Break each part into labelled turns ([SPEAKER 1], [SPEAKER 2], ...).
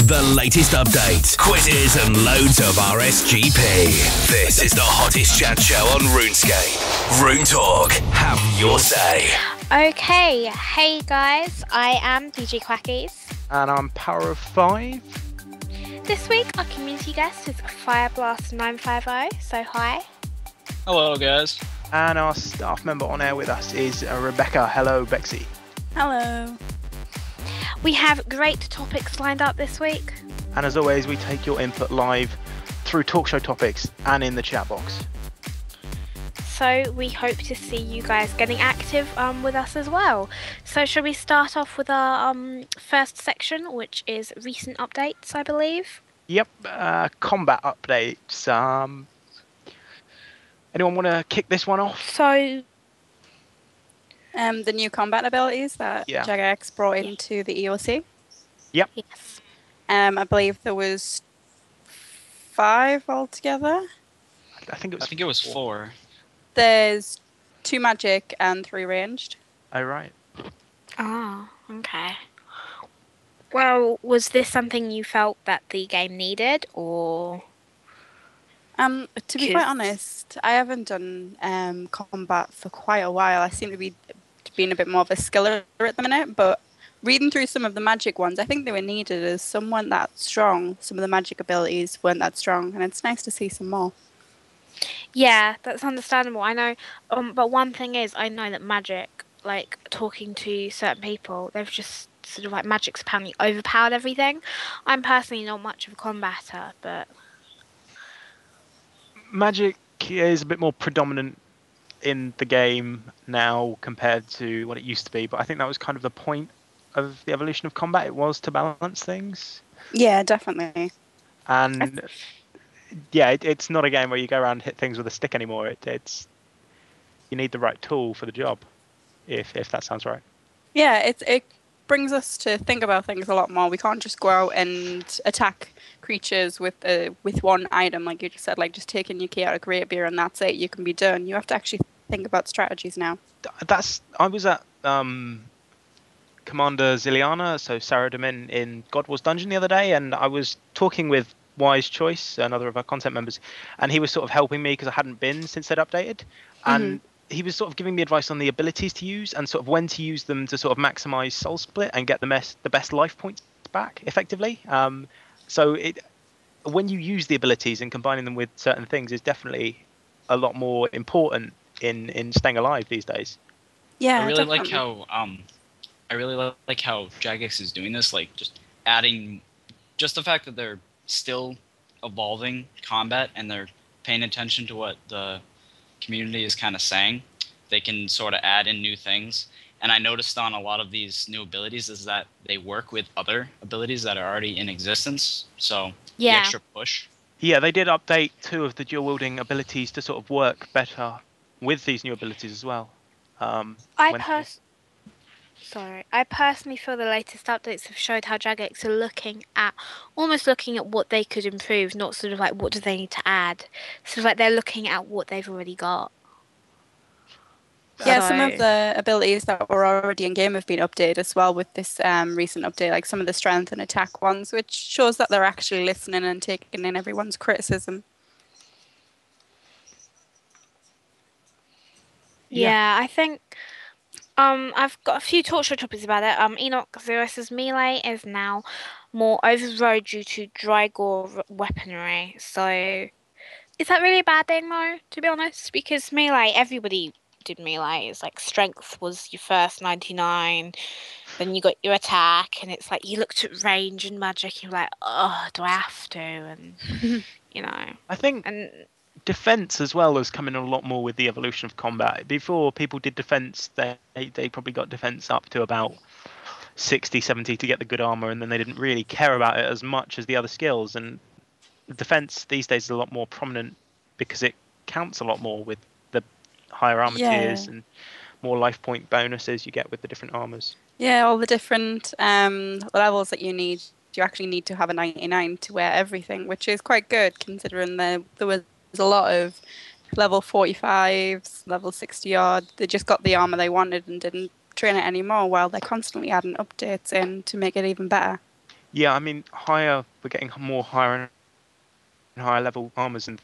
[SPEAKER 1] The latest updates, quizzes, and loads of RSGP. This is the hottest chat show on RuneScape. RuneTalk. Have your say.
[SPEAKER 2] Okay, hey guys, I am DJ Quackies.
[SPEAKER 3] And I'm Power of 5.
[SPEAKER 2] This week our community guest is Fireblast950, so hi.
[SPEAKER 4] Hello guys.
[SPEAKER 3] And our staff member on air with us is Rebecca. Hello, Bexy.
[SPEAKER 5] Hello.
[SPEAKER 2] We have great topics lined up this week.
[SPEAKER 3] And as always, we take your input live through talk show topics and in the chat box.
[SPEAKER 2] So we hope to see you guys getting active with us as well. So shall we start off with our first section, which is recent updates, I believe?
[SPEAKER 3] Yep, combat updates. Anyone want to kick this one off?
[SPEAKER 2] So
[SPEAKER 5] the new combat abilities that Jagex brought into the EOC.
[SPEAKER 3] Yep.
[SPEAKER 2] yes.
[SPEAKER 5] I believe there was 5 altogether.
[SPEAKER 3] I think
[SPEAKER 4] it was 4.
[SPEAKER 5] There's 2 magic and 3 ranged.
[SPEAKER 3] Oh, right.
[SPEAKER 2] Oh, okay. Well, was this something you felt that the game needed, or?
[SPEAKER 5] To be quite honest, I haven't done combat for quite a while. I seem to be being a bit more of a skiller at the minute, but reading through some of the magic ones, I think they were needed as some weren't that strong. Some of the magic abilities weren't that strong, and it's nice to see some more.
[SPEAKER 2] Yeah, that's understandable. I know, but one thing is, I know that magic, like talking to certain people, they've just sort of like magic's apparently overpowered everything. I'm personally not much of a combatter, but
[SPEAKER 3] Magic is a bit more predominant in the game now compared to what it used to be, but I think that was kind of the point of the evolution of combat. It was to balance things.
[SPEAKER 5] Yeah, definitely.
[SPEAKER 3] And yeah, it's not a game where you go around and hit things with a stick anymore. It's you need the right tool for the job, if that sounds right.
[SPEAKER 5] Yeah, it brings us to think about things a lot more. We can't just go out and attack creatures with one item, like you just said, like just taking your key out of Great Beer and that's it. You can be done. You have to actually think about strategies now.
[SPEAKER 3] I was at Commander Ziliana, so Sarah Domin in God Wars Dungeon the other day, and I was talking with Wise Choice, another of our content members, and he was sort of helping me because I hadn't been since they'd updated, and he was sort of giving me advice on the abilities to use and sort of when to use them to sort of maximize soul split and get the best life points back effectively. So when you use the abilities and combining them with certain things is definitely a lot more important in staying alive these days.
[SPEAKER 5] Yeah,
[SPEAKER 4] I really
[SPEAKER 5] definitely.
[SPEAKER 4] like how Jagex is doing this, like just adding just the fact that they're still evolving combat and they're paying attention to what the community is kind of saying. They can sort of add in new things. And I noticed on a lot of these new abilities is that they work with other abilities that are already in existence. So the extra push.
[SPEAKER 3] Yeah, they did update 2 of the dual wielding abilities to sort of work better with these new abilities as well.
[SPEAKER 2] I personally feel the latest updates have showed how Jagex are almost looking at what they could improve, not sort of like what do they need to add. Sort of like they're looking at what they've already got.
[SPEAKER 5] Yeah, some of the abilities that were already in game have been updated as well with this recent update, like some of the strength and attack ones, which shows that they're actually listening and taking in everyone's criticism.
[SPEAKER 2] Yeah, I think I've got a few talk show topics about it. Enoch Zeus's melee is now more overrode due to Drygore weaponry. So is that really a bad thing though, to be honest? Because melee, everybody did melee. It's like strength was your first 99, then you got your attack, and it's like you looked at range and magic, you're like, oh, do I have to? And you know,
[SPEAKER 3] I think defense as well has come in a lot more with the evolution of combat. Before people did defense, they probably got defense up to about 60, 70 to get the good armor, and then they didn't really care about it as much as the other skills. And defense these days is a lot more prominent because it counts a lot more with the higher armor tiers and more life point bonuses you get with the different armors.
[SPEAKER 5] Yeah, all the different levels that you need. You actually need to have a 99 to wear everything, which is quite good considering there was a lot of level 45s, level 60 odd. They just got the armor they wanted and didn't train it anymore, while they're constantly adding updates in to make it even better.
[SPEAKER 3] Yeah, I mean, we're getting more higher and higher level armors and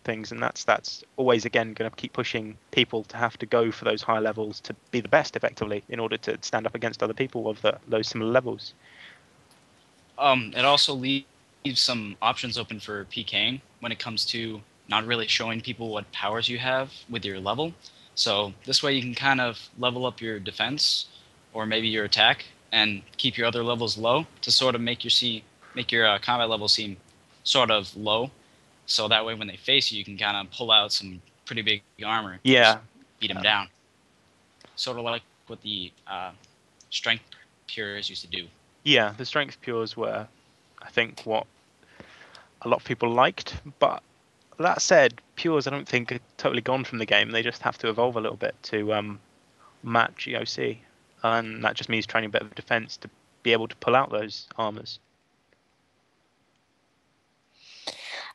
[SPEAKER 3] things, and that's always again going to keep pushing people to have to go for those higher levels to be the best effectively in order to stand up against other people of those similar levels.
[SPEAKER 4] It also leaves some options open for PKing when it comes to not really showing people what powers you have with your level. So this way you can kind of level up your defense or maybe your attack and keep your other levels low to sort of make your combat level seem sort of low. So that way when they face you, you can kind of pull out some pretty big armor.
[SPEAKER 3] Yeah.
[SPEAKER 4] Beat them down. Sort of like what the strength pures used to do.
[SPEAKER 3] Yeah, the strength pures were, I think, what a lot of people liked. But that said, pures I don't think are totally gone from the game. They just have to evolve a little bit to match EOC, and that just means training better defense to be able to pull out those armors.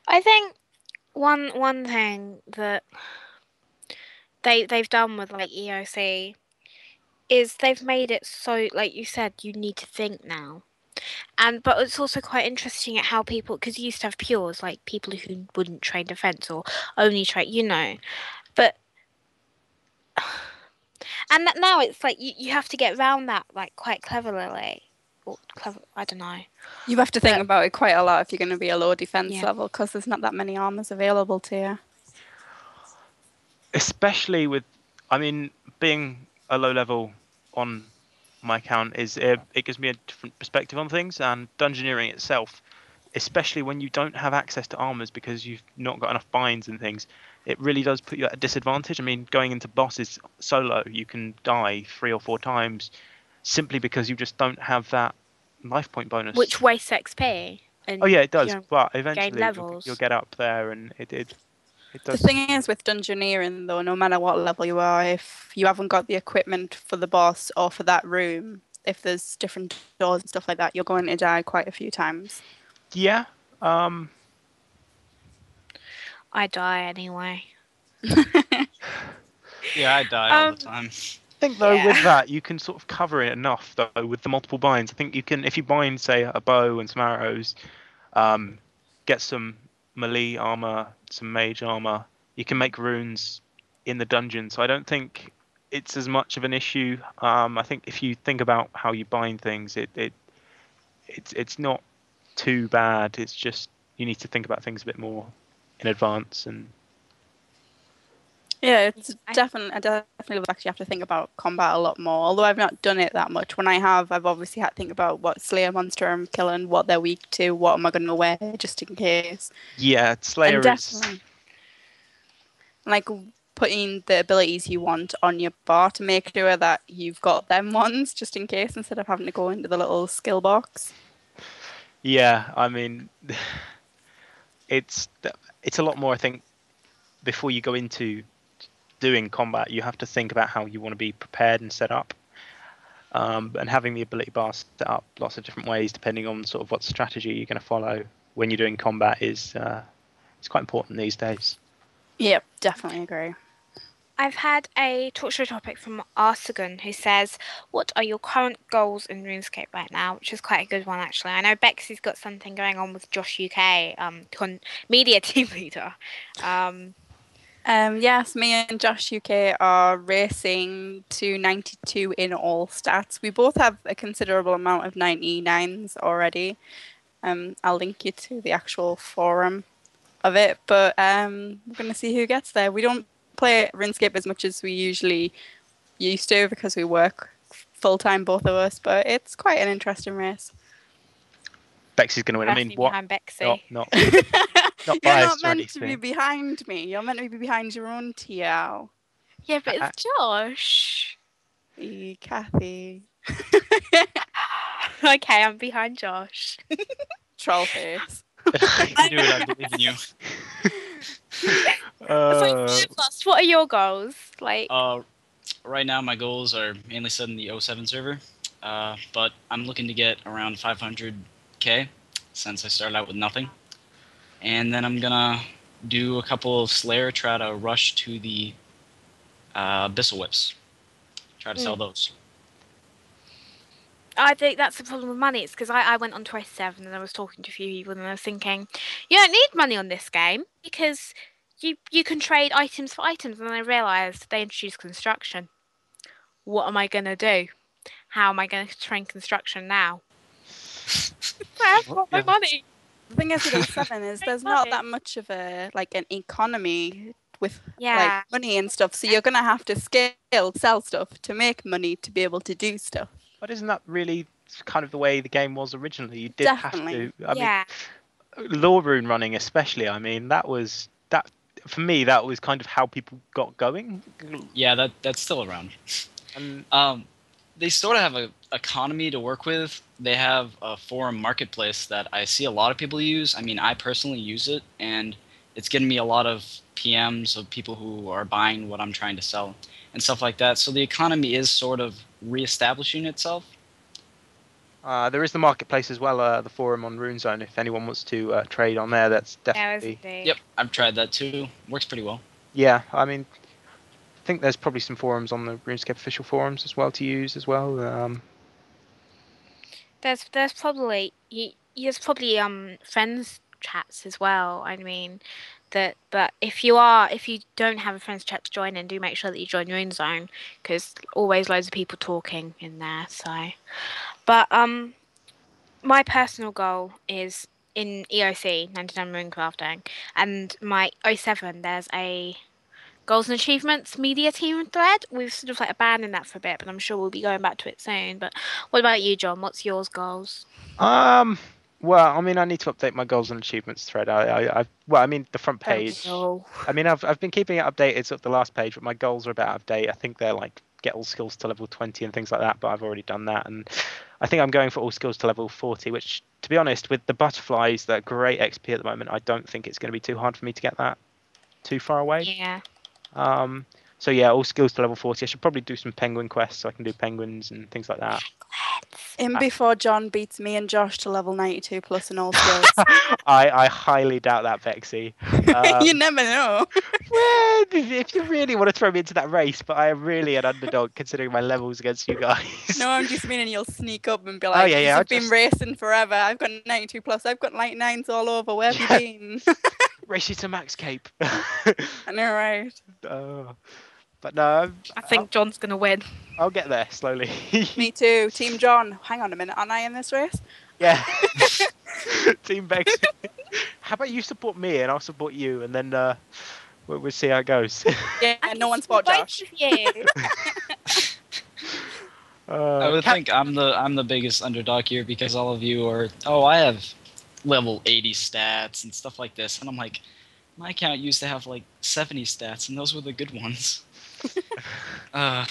[SPEAKER 2] I think one thing that they've done with like EOC is they've made it so, like you said, you need to think now. But it's also quite interesting at how people, because you used to have pures, like people who wouldn't train defense or only train, but and now it's like you have to get around that like quite cleverly, or clever. I don't know.
[SPEAKER 5] You have to think about it quite a lot if you're going to be a low defense
[SPEAKER 2] Yeah.
[SPEAKER 5] level, because there's not that many armors available to you.
[SPEAKER 3] Especially with, I mean, being a low level on my account it gives me a different perspective on things, and dungeoneering itself, especially when you don't have access to armors because you've not got enough binds and things, it really does put you at a disadvantage. I mean, going into bosses solo, you can die 3 or 4 times simply because you just don't have that life point bonus.
[SPEAKER 2] Which wastes XP.
[SPEAKER 3] Oh yeah, it does, but eventually
[SPEAKER 2] levels.
[SPEAKER 3] you'll get up there, and it does.
[SPEAKER 5] The thing is with dungeoneering, though, no matter what level you are, if you haven't got the equipment for the boss or for that room, if there's different doors and stuff like that, you're going to die quite a few times.
[SPEAKER 3] Yeah.
[SPEAKER 2] I die anyway.
[SPEAKER 4] Yeah, I die all the time.
[SPEAKER 3] I think though with that you can sort of cover it enough though with the multiple binds. I think you can, if you bind say a bow and some arrows, get some melee armor, some mage armor, you can make runes in the dungeon. So I don't think it's as much of an issue. I think if you think about how you bind things, it's not too bad. It's just you need to think about things a bit more in advance. And
[SPEAKER 5] yeah, it's I definitely would actually have to think about combat a lot more. Although I've not done it that much. When I have, I've obviously had to think about what Slayer monster I'm killing, what they're weak to, what am I going to wear just in case.
[SPEAKER 3] Yeah, Slayer
[SPEAKER 5] and definitely, is like putting the abilities you want on your bar to make sure that you've got them ones just in case, instead of having to go into the little skill box.
[SPEAKER 3] Yeah, I mean, it's a lot more. I think before you go into doing combat, you have to think about how you want to be prepared and set up, and having the ability bar set up lots of different ways depending on sort of what strategy you're going to follow when you're doing combat is it's quite important these days.
[SPEAKER 5] Yep, definitely agree.
[SPEAKER 2] I've had a talk show topic from Arsagon who says, what are your current goals in RuneScape right now? Which is quite a good one, actually. I know Bexy's got something going on with Josh UK, media team leader.
[SPEAKER 5] Yes, me and Josh UK are racing to 92 in all stats. We both have a considerable amount of 99s already. I'll link you to the actual forum of it, but we're going to see who gets there. We don't play RuneScape as much as we usually used to because we work full-time, both of us, but it's quite an interesting race.
[SPEAKER 3] Bexy's going to win. I mean, what?
[SPEAKER 2] Behind Bexy.
[SPEAKER 3] Not
[SPEAKER 5] You're not meant to be behind me. You're meant to be behind your own TL.
[SPEAKER 2] Yeah, but it's Josh.
[SPEAKER 5] Hey, Kathy.
[SPEAKER 2] Okay, I'm behind Josh.
[SPEAKER 5] Troll face.
[SPEAKER 4] You do it, I believe in you.
[SPEAKER 2] What are your goals?
[SPEAKER 4] Right now my goals are mainly set in the 07 server, but I'm looking to get around 500k since I started out with nothing. And then I'm gonna do a couple of Slayer, try to rush to the Abyssal Whips. Try to sell those.
[SPEAKER 2] I think that's the problem with money. It's because I went on to S7 and I was talking to a few people and I was thinking, you don't need money on this game because you can trade items for items. And then I realised they introduced construction. What am I going to do? How am I going to train construction now? I haven't got my money.
[SPEAKER 5] The thing is with O7 is there's not that much of a an economy with like money and stuff, so you're gonna have to sell stuff to make money to be able to do stuff.
[SPEAKER 3] But isn't that really kind of the way the game was originally? You did have to. I mean, Law Rune running especially. I mean, that for me. That was kind of how people got going.
[SPEAKER 4] Yeah, that's still around. And they sort of have a economy to work with. They have a forum marketplace that I see a lot of people use. I mean, I personally use it, and it's getting me a lot of PMs of people who are buying what I'm trying to sell and stuff like that. So the economy is sort of reestablishing itself.
[SPEAKER 3] There is the marketplace as well, the forum on RuneZone. If anyone wants to trade on there, that's definitely.
[SPEAKER 4] Yep, I've tried that too. Works pretty well.
[SPEAKER 3] Yeah, I mean, I think there's probably some forums on the RuneScape official forums as well to use as well.
[SPEAKER 2] There's probably friends chats as well. I mean, but if you don't have a friends chat to join in, do make sure that you join your own zone because always loads of people talking in there. So, but my personal goal is in EOC 99 Rune Crafting, and my O7 there's a Goals and Achievements media team thread. We've sort of abandoned that for a bit, but I'm sure we'll be going back to it soon. But what about you, John? What's yours goals?
[SPEAKER 3] Well, I mean, I need to update my goals and achievements thread. I mean, the front page. I mean, I've been keeping it updated sort of the last page, but my goals are a bit out of date. I think they're get all skills to level 20 and things like that, but I've already done that. And I think I'm going for all skills to level 40, which, to be honest, with the butterflies, they're great XP at the moment. I don't think it's going to be too hard for me to get that too far away.
[SPEAKER 2] Yeah.
[SPEAKER 3] So yeah, all skills to level 40. I should probably do some penguin quests so I can do penguins and things like that.
[SPEAKER 5] Before John beats me and Josh to level 92 plus in all skills.
[SPEAKER 3] I highly doubt that, Vexy.
[SPEAKER 5] You never know.
[SPEAKER 3] Well, if you really want to throw me into that race, but I am really an underdog considering my levels against you guys.
[SPEAKER 5] No, I'm just meaning you'll sneak up and be like, I've been racing forever. I've got 92 plus. I've got 99s all over. Where have you been?
[SPEAKER 3] Race you to max cape.
[SPEAKER 5] I know, right?
[SPEAKER 3] But no,
[SPEAKER 2] I think John's gonna win.
[SPEAKER 3] I'll get there slowly.
[SPEAKER 5] Me too. Team John. Hang on a minute. Aren't I in this race?
[SPEAKER 3] Yeah. Team Bex. How about you support me and I'll support you, and then we'll see how it goes.
[SPEAKER 5] Yeah. No one support Josh.
[SPEAKER 4] I would think I'm the biggest underdog here because all of you are. Oh, I have level 80 stats and stuff like this, and I'm like, my account used to have 70 stats, and those were the good ones.
[SPEAKER 2] So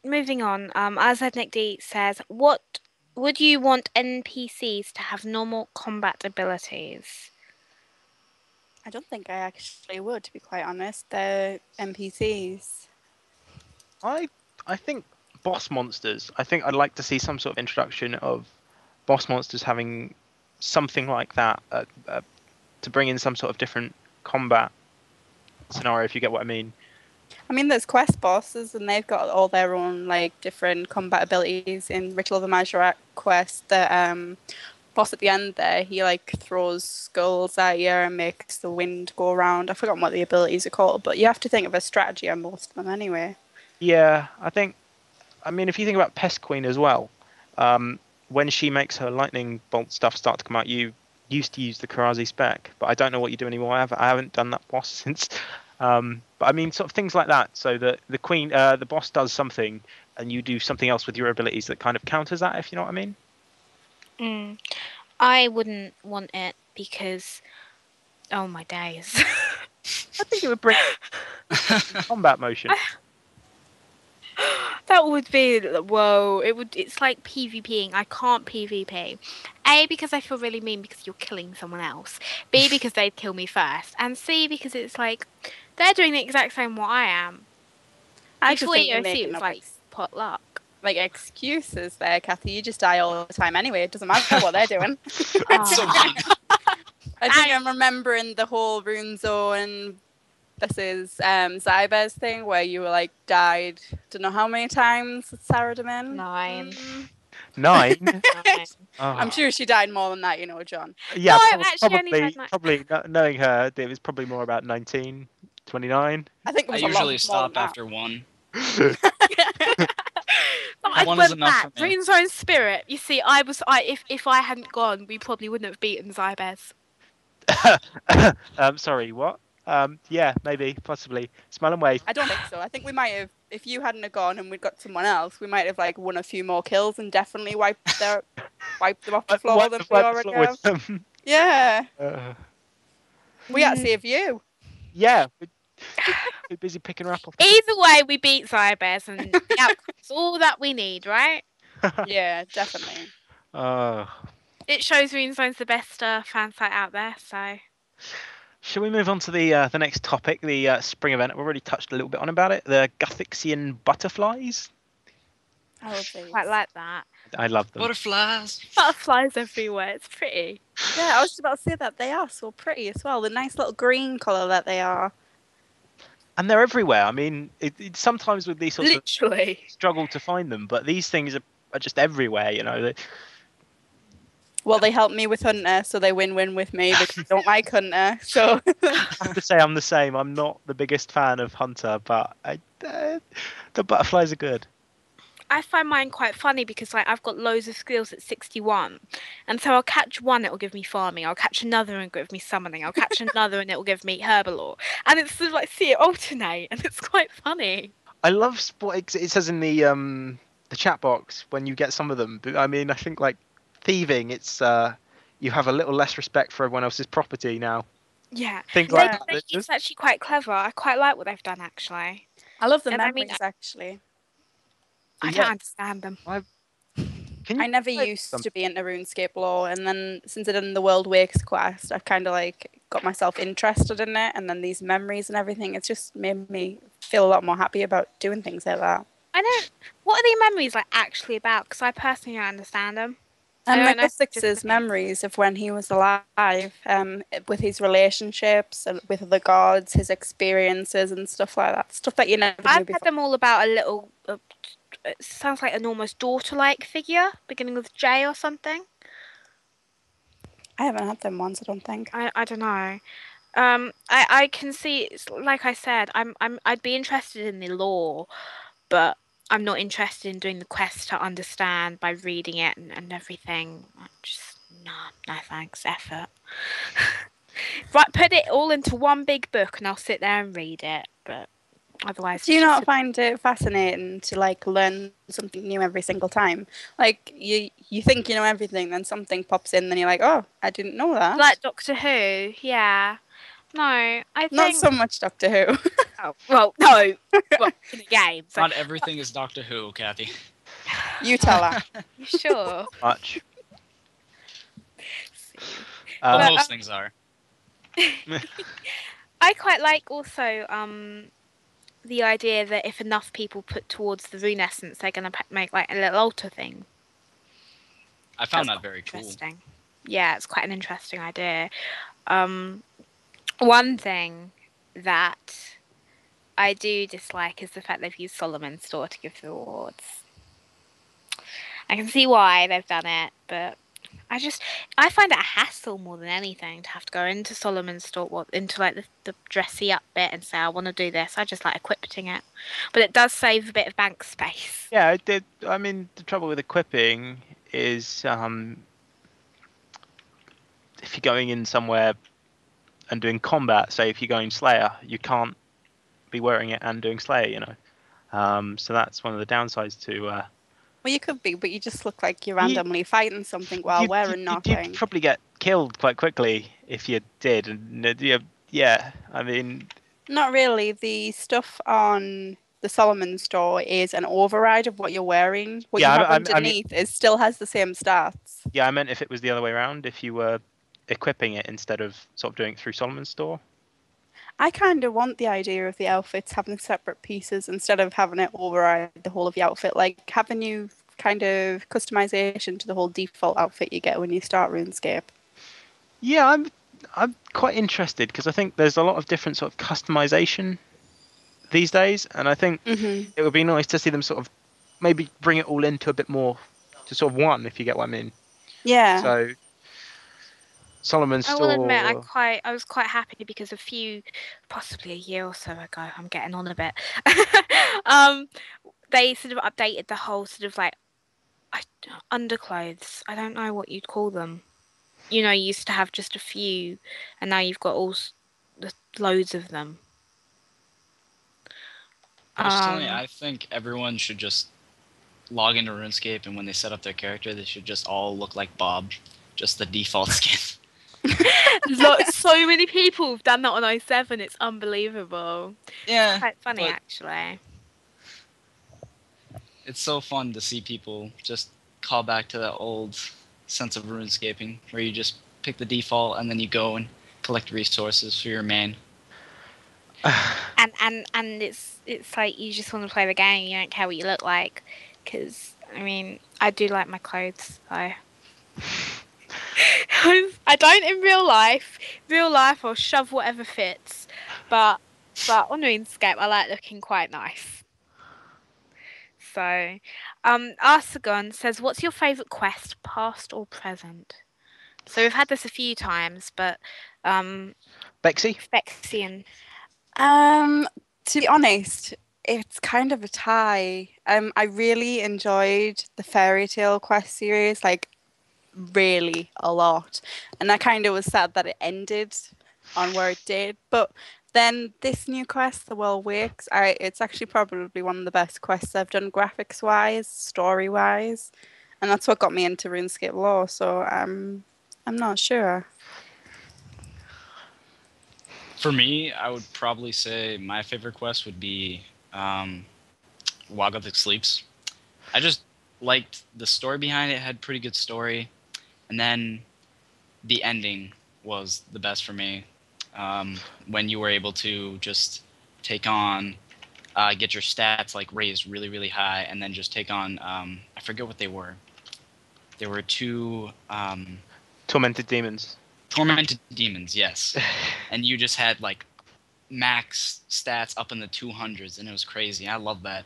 [SPEAKER 2] moving on, as Nick D says, what would you want NPCs to have normal combat abilities?
[SPEAKER 5] I don't think I actually would, to be quite honest. They're NPCs.
[SPEAKER 3] I think boss monsters. I think I'd like to see some sort of introduction of boss monsters having something like that to bring in some sort of different combat scenario, if you get what I mean.
[SPEAKER 5] I mean, there's quest bosses, and they've got all their own different combat abilities. In Ritual of the Majorat quest, the boss at the end there, he throws skulls at you and makes the wind go around. I've forgotten what the abilities are called, but you have to think of a strategy on most of them anyway.
[SPEAKER 3] Yeah, I mean, if you think about Pest Queen as well, when she makes her lightning bolt stuff start to come out, you used to use the Karazi spec, but I don't know what you do anymore. I haven't done that boss since. But I mean, sort of things like that, so that the queen, the boss does something, and you do something else with your abilities that kind of counters that, if you know what I mean.
[SPEAKER 2] I wouldn't want it because, oh my days.
[SPEAKER 3] I think it would bring combat motion.
[SPEAKER 2] That would be whoa. It's like PvPing. I can't PvP. A, because I feel really mean because you're killing someone else. B, because they'd kill me first. And C, because it's they're doing the exact same what I am.
[SPEAKER 5] I just think you're making
[SPEAKER 2] it's potluck.
[SPEAKER 5] Excuses there, Kathy. You just die all the time anyway. It doesn't matter what they're doing.
[SPEAKER 4] It's so funny.
[SPEAKER 5] I think I'm remembering the whole Rune Zone this is Zyber's thing where you were like died don't know how many times with Sarah Demin?
[SPEAKER 2] 9.
[SPEAKER 3] 9.
[SPEAKER 2] 9.
[SPEAKER 5] I'm sure she died more than that, you know, John.
[SPEAKER 3] Yeah,
[SPEAKER 2] No, I've actually only died 9.
[SPEAKER 3] probably knowing her, it was probably more about 19, 29.
[SPEAKER 5] I think it
[SPEAKER 4] I
[SPEAKER 5] was a lot
[SPEAKER 4] usually
[SPEAKER 5] more
[SPEAKER 4] stop
[SPEAKER 5] than
[SPEAKER 4] after 1.
[SPEAKER 2] But I
[SPEAKER 4] One is
[SPEAKER 2] went
[SPEAKER 4] enough
[SPEAKER 2] back.
[SPEAKER 4] for me.
[SPEAKER 2] RuneZone Spirit. You see, if I hadn't gone, we probably wouldn't have beaten Zybez.
[SPEAKER 3] Sorry, what? Yeah, maybe, possibly. Smell and wave.
[SPEAKER 5] I don't think so. I think we might have, if you hadn't have gone and we'd got someone else, we might have like won a few more kills and definitely wiped them off the floor than we already have.
[SPEAKER 3] Them.
[SPEAKER 5] Yeah, we had to
[SPEAKER 2] Mm.
[SPEAKER 5] save you.
[SPEAKER 3] Yeah, we're busy picking her up off the
[SPEAKER 2] Either way, we beat Zybez, and the outcome's all that we need, right?
[SPEAKER 5] Yeah, definitely.
[SPEAKER 2] It shows RuneZone's the best fan site out there, so...
[SPEAKER 3] Shall we move on to the next topic, the spring event? We've already touched a little bit on about it. The Guthixian butterflies.
[SPEAKER 5] I love these.
[SPEAKER 2] Quite like that.
[SPEAKER 3] I love them.
[SPEAKER 4] Butterflies.
[SPEAKER 2] Butterflies everywhere. It's pretty.
[SPEAKER 5] Yeah, I was just about to say that. They are so pretty as well. The nice little green colour that they are.
[SPEAKER 3] And they're everywhere. I mean, it sometimes with these sorts
[SPEAKER 2] Literally.
[SPEAKER 3] of struggle to find them, but these things are just everywhere, you know.
[SPEAKER 5] Well, they help me with Hunter, so they win-win with me because I don't like Hunter. So
[SPEAKER 3] I have to say I'm the same. I'm not the biggest fan of Hunter, but the butterflies are good.
[SPEAKER 2] I find mine quite funny because like I've got loads of skills at 61, and so I'll catch one, it'll give me farming. I'll catch another and give me summoning. I'll catch another and it'll give me herbalore. And it's sort of like see it alternate, and it's quite funny.
[SPEAKER 3] I love what it says in the chat box when you get some of them. But I mean, I think like thieving, it's you have a little less respect for everyone else's property now.
[SPEAKER 2] Yeah,
[SPEAKER 3] Things
[SPEAKER 2] They-
[SPEAKER 3] like
[SPEAKER 2] they-
[SPEAKER 3] that.
[SPEAKER 2] it's actually quite clever. I quite like what they've done actually.
[SPEAKER 5] I love the
[SPEAKER 2] And I
[SPEAKER 5] memories
[SPEAKER 2] mean,
[SPEAKER 5] actually.
[SPEAKER 2] I
[SPEAKER 3] Yeah.
[SPEAKER 2] don't understand them.
[SPEAKER 3] Can you
[SPEAKER 5] I never
[SPEAKER 3] play
[SPEAKER 5] used
[SPEAKER 3] them?
[SPEAKER 5] to be into RuneScape lore, and then since I did the World Wakes quest, I kind of like got myself interested in it, and then these memories and everything, it's just made me feel a lot more happy about doing things like that.
[SPEAKER 2] I don't. What are the memories like actually about? Because I personally don't understand them. I
[SPEAKER 5] And
[SPEAKER 2] don't know if it's
[SPEAKER 5] Guthix's
[SPEAKER 2] just-
[SPEAKER 5] memories of when he was alive, with his relationships and with the gods, his experiences and stuff like that. Stuff that you never knew
[SPEAKER 2] I've
[SPEAKER 5] before.
[SPEAKER 2] had them all about a little. It sounds like an almost daughter-like figure, beginning with J or something.
[SPEAKER 5] I haven't had them once, I don't think.
[SPEAKER 2] I don't know. I can see. It's like I said, I'd be interested in the lore, but I'm not interested in doing the quest to understand by reading it and everything. Just no thanks, effort. Right, put it all into one big book and I'll sit there and read it. But otherwise,
[SPEAKER 5] Do you
[SPEAKER 2] it's
[SPEAKER 5] not
[SPEAKER 2] just
[SPEAKER 5] find it fascinating to like learn something new every single time? Like you think you know everything, then something pops in, then you're like, oh, I didn't know that.
[SPEAKER 2] like Doctor Who? Yeah. No, I think
[SPEAKER 5] Not so much Doctor Who.
[SPEAKER 2] Oh, well, no. Well, in the game. So,
[SPEAKER 4] Not everything is Doctor Who, Kathy.
[SPEAKER 5] You tell her.
[SPEAKER 2] you sure?
[SPEAKER 3] Much.
[SPEAKER 4] Well,
[SPEAKER 2] But,
[SPEAKER 4] most things are.
[SPEAKER 2] I quite like also the idea that if enough people put towards the rune essence, they're going to make like a little altar thing.
[SPEAKER 4] I found
[SPEAKER 2] That's
[SPEAKER 4] that very cool.
[SPEAKER 2] Interesting. Yeah, it's quite an interesting idea. One thing that I do dislike is the fact they've used Solomon's store to give the rewards. I can see why they've done it, but I find it a hassle more than anything to have to go into Solomon's store, into like the dressy up bit and say I want to do this. I just like equipping it, but it does save a bit of bank space.
[SPEAKER 3] Yeah, it did. I mean, the trouble with equipping is if you're going in somewhere and doing combat, say if you're going Slayer, you can't be wearing it and doing Slayer, you know. So that's one of the downsides to.
[SPEAKER 5] Well, you could be, but you just look like you're randomly fighting something while wearing nothing.
[SPEAKER 3] You'd probably get killed quite quickly if you did. And yeah, I mean.
[SPEAKER 5] Not really. The stuff on the Solomon store is an override of what you're wearing. What you have underneath still has the same stats.
[SPEAKER 3] Yeah, I meant if it was the other way around, if you were equipping it instead of sort of doing it through Solomon's store.
[SPEAKER 5] I kind of want the idea of the outfits having separate pieces instead of having it override the whole of the outfit. Like having new kind of customization to the whole default outfit you get when you start RuneScape.
[SPEAKER 3] Yeah, I'm quite interested because I think there's a lot of different sort of customization these days, and I think it would be nice to see them sort of maybe bring it all into a bit more to sort of one, if you get what I mean.
[SPEAKER 5] Yeah.
[SPEAKER 3] So Solomon's
[SPEAKER 2] I will admit,
[SPEAKER 3] Store.
[SPEAKER 2] I was quite happy because possibly a year or so ago, I'm getting on a bit. They sort of updated the whole sort of like underclothes. I don't know what you'd call them. You used to have just a few, and now you've got loads of them.
[SPEAKER 4] Personally, I think everyone should just log into RuneScape, and when they set up their character, they should just all look like Bob, just the default skin.
[SPEAKER 2] So many people have done that on 07. It's unbelievable.
[SPEAKER 4] Yeah,
[SPEAKER 2] it's quite funny actually.
[SPEAKER 4] It's so fun to see people just call back to that old sense of RuneScaping, where you just pick the default and then you go and collect resources for your main.
[SPEAKER 2] And it's like you just want to play the game. You don't care what you look like, because I mean I do like my clothes. I don't in real life. Real life, I'll shove whatever fits, but on RuneScape, I like looking quite nice. So, Arsagon says, "What's your favourite quest, past or present?" So we've had this a few times, but
[SPEAKER 3] Bexy
[SPEAKER 2] and
[SPEAKER 5] to be honest, it's kind of a tie. I really enjoyed the Fairy Tale quest series, like really a lot, and I kind of was sad that it ended on where it did. But then this new quest, The World Wakes, it's actually probably one of the best quests I've done, graphics wise, story wise, and that's what got me into RuneScape lore. So I'm not sure.
[SPEAKER 4] For me, I would probably say my favorite quest would be While Gothic Sleeps. I just liked the story behind it. It had pretty good story, and then the ending was the best for me. When you were able to just take on, get your stats like raised really, really high, and then just take on, I forget what they were. There were two
[SPEAKER 3] Tormented Demons.
[SPEAKER 4] Tormented Demons, yes. And you just had like max stats up in the 200s, and it was crazy. I love that.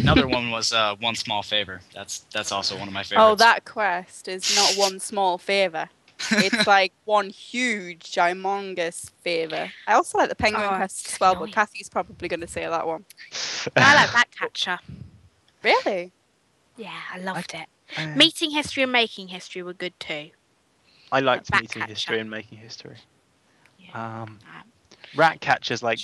[SPEAKER 4] Another one was One Small Favor. That's also one of my favorites.
[SPEAKER 5] Oh, that quest is not one small favor. It's like one huge, humongous favor. I also like the Penguin quest as well, but Kathy's probably going to say that one.
[SPEAKER 2] I like Backcatcher.
[SPEAKER 5] Really?
[SPEAKER 2] Yeah, I loved it. Meeting History and Making History were good too.
[SPEAKER 3] I liked Meeting History and Making History. Yeah. Ratcatcher's like,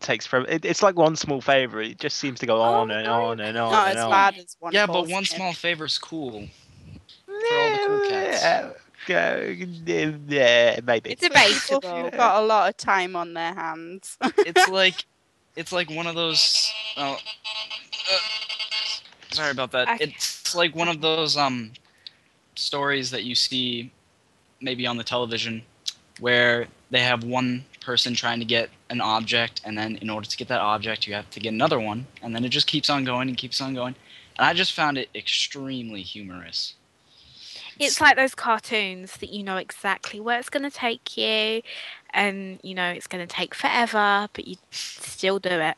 [SPEAKER 3] takes forever. It's like One Small Favor. It just seems to go on and on and on.
[SPEAKER 5] Not as bad as One.
[SPEAKER 4] Yeah, but One Small Favor's cool. For all the cool cats.
[SPEAKER 3] Yeah, maybe.
[SPEAKER 2] It's debatable.
[SPEAKER 5] People got a lot of time on their hands.
[SPEAKER 4] It's like one of those. Sorry about that. It's like one of those stories that you see maybe on the television, where they have one person trying to get an object, and then in order to get that object, you have to get another one, and then it just keeps on going and keeps on going. And I just found it extremely humorous.
[SPEAKER 2] It's like those cartoons that you know exactly where it's going to take you, and you know it's going to take forever, but you still do it.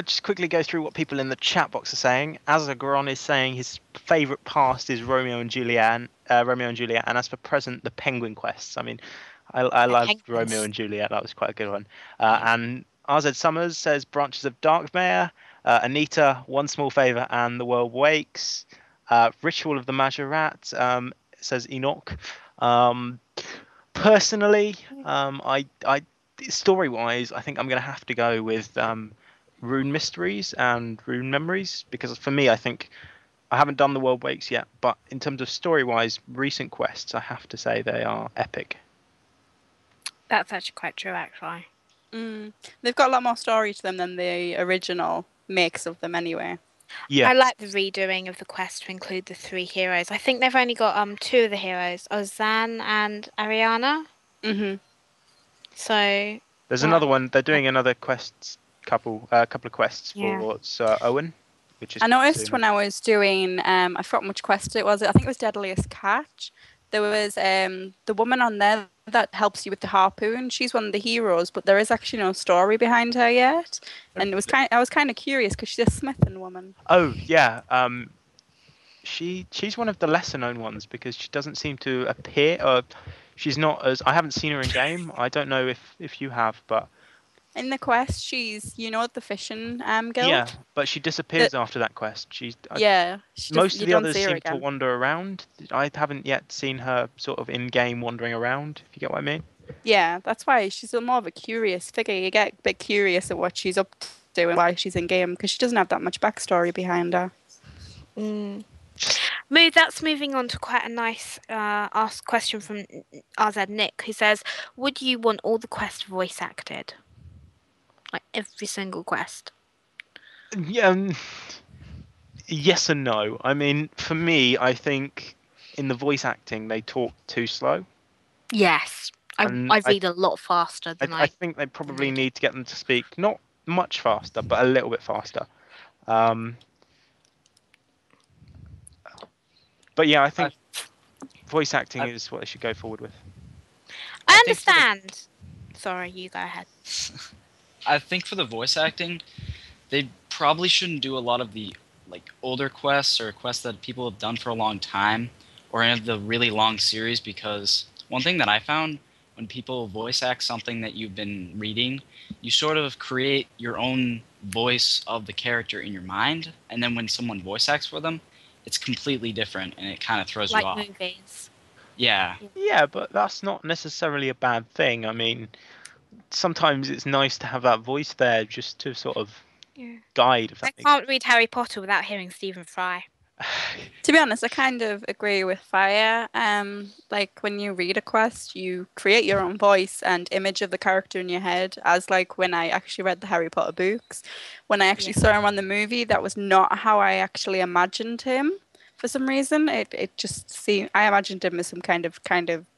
[SPEAKER 3] Just quickly go through what people in the chat box are saying. Azagron is saying his favourite past is Romeo and Juliet, and as for present, the Penguin quests. I mean, I loved Romeo and Juliet. That was quite a good one. And RZ Summers says Branches of Darkmare, Anita, One Small Favour, and The World Wakes. Ritual of the Majorat says Enoch. Personally, I story-wise, I think I'm going to have to go with Rune Mysteries and Rune Memories, because for me, I think I haven't done The World Wakes yet, but in terms of story-wise, recent quests, I have to say they are epic.
[SPEAKER 2] That's actually quite true, actually.
[SPEAKER 5] They've got a lot more story to them than the original makes of them anyway.
[SPEAKER 3] Yeah.
[SPEAKER 2] I like the redoing of the quest to include the 3 heroes. I think they've only got 2 of the heroes, Ozan and Ariana. So
[SPEAKER 3] there's another one. They're doing another couple of quests for Owen, which is.
[SPEAKER 5] I noticed when I was doing, I forgot which quest it was. I think it was Deadliest Catch. there was the woman on there that helps you with the harpoon. She's one of the heroes, but there is actually no story behind her yet. And I was kind of curious because she's a smithing woman.
[SPEAKER 3] Oh yeah, she's one of the lesser known ones because she doesn't seem to appear. She's not as I haven't seen her in game. I don't know if you have, but
[SPEAKER 5] In the quest, she's the fishing guild.
[SPEAKER 3] yeah, but she disappears after that quest. Most of the
[SPEAKER 5] don't
[SPEAKER 3] others
[SPEAKER 5] see her
[SPEAKER 3] seem to
[SPEAKER 5] again.
[SPEAKER 3] wander around. I haven't yet seen her sort of in game wandering around. If you get what I mean.
[SPEAKER 5] Yeah, that's why she's more of a curious figure. You get a bit curious at what she's up to and why she's in game because she doesn't have that much backstory behind her.
[SPEAKER 2] That's moving on to quite a nice asked question from RZ Nick, who says, would you want all the quests voice acted? Like every single quest?
[SPEAKER 3] Yeah. Yes and no. I mean, for me, I think in the voice acting they talk too slow.
[SPEAKER 2] Yes. I read a lot faster than
[SPEAKER 3] I think they probably need to get them to speak not much faster, but a little bit faster. But yeah, I think voice acting is what they should go forward with.
[SPEAKER 2] I understand. Sorry, you go ahead.
[SPEAKER 4] I think for the voice acting, they probably shouldn't do a lot of the older quests or quests that people have done for a long time or any of the really long series, because one thing that I found when people voice act something that you've been reading, you sort of create your own voice of the character in your mind, and then when someone voice acts for them, it's completely different and it kind of throws you off.
[SPEAKER 2] Like movies.
[SPEAKER 4] Yeah.
[SPEAKER 3] Yeah, but that's not necessarily a bad thing. I mean, sometimes it's nice to have that voice there just to sort of guide.
[SPEAKER 2] I can't read Harry Potter without hearing Stephen Fry.
[SPEAKER 5] To be honest, I kind of agree with Fire. Like when you read a quest, you create your own voice and image of the character in your head. As like when I actually read the Harry Potter books, when I actually saw him on the movie, that was not how I actually imagined him. For some reason, it just seemed I imagined him as some kind of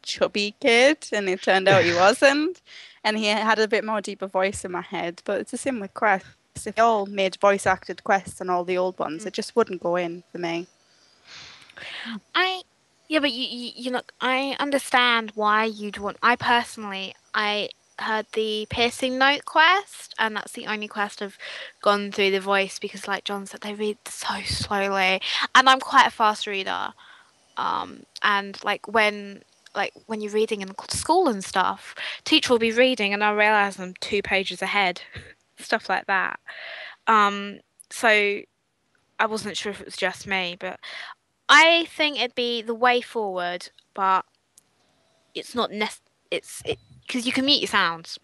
[SPEAKER 5] chubby kid, and it turned out he wasn't. And he had a bit more deeper voice in my head. But it's the same with quests. If they all made voice acted quests and all the old ones, it just wouldn't go in for me.
[SPEAKER 2] But you know, I understand why you'd want. I heard the piercing note quest, and that's the only quest I've gone through the voice because, like John said, they read so slowly, and I'm quite a fast reader. And when you're reading in school and stuff, teacher will be reading, and I realize I'm 2 pages ahead, stuff like that. So I wasn't sure if it was just me, but I think it'd be the way forward, but it's not because you can mute your sounds.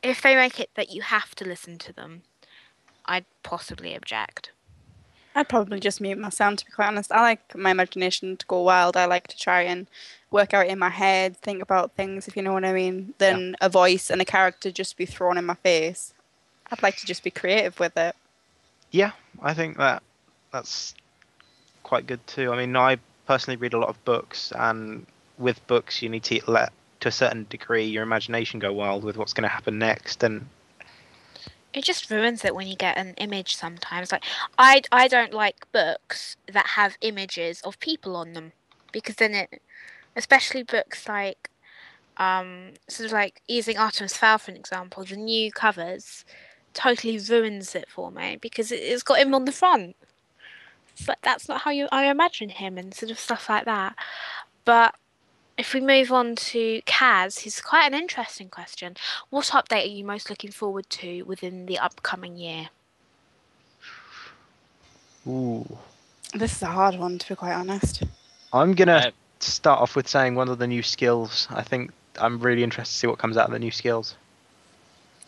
[SPEAKER 2] If they make it that you have to listen to them, I'd possibly object.
[SPEAKER 5] I'd probably just mute my sound, to be quite honest. I like my imagination to go wild. I like to try and work out in my head, think about things, if you know what I mean, than a voice and a character just be thrown in my face. I'd like to just be creative with it.
[SPEAKER 3] Yeah, I think that's quite good too. I mean, I personally read a lot of books, and with books you need to let, to a certain degree, your imagination go wild with what's going to happen next, and
[SPEAKER 2] it just ruins it when you get an image sometimes. Like I don't like books that have images of people on them, because then especially books like sort of like using Artemis Fowl for an example, the new covers totally ruins it for me because it's got him on the front. It's like that's not how I imagine him, and sort of stuff like that. But if we move on to Kaz, who's quite an interesting question. What update are you most looking forward to within the upcoming year?
[SPEAKER 3] ooh,
[SPEAKER 5] This is a hard one, to be quite honest.
[SPEAKER 3] I'm gonna start off with saying one of the new skills. I think I'm really interested to see what comes out of the new skills.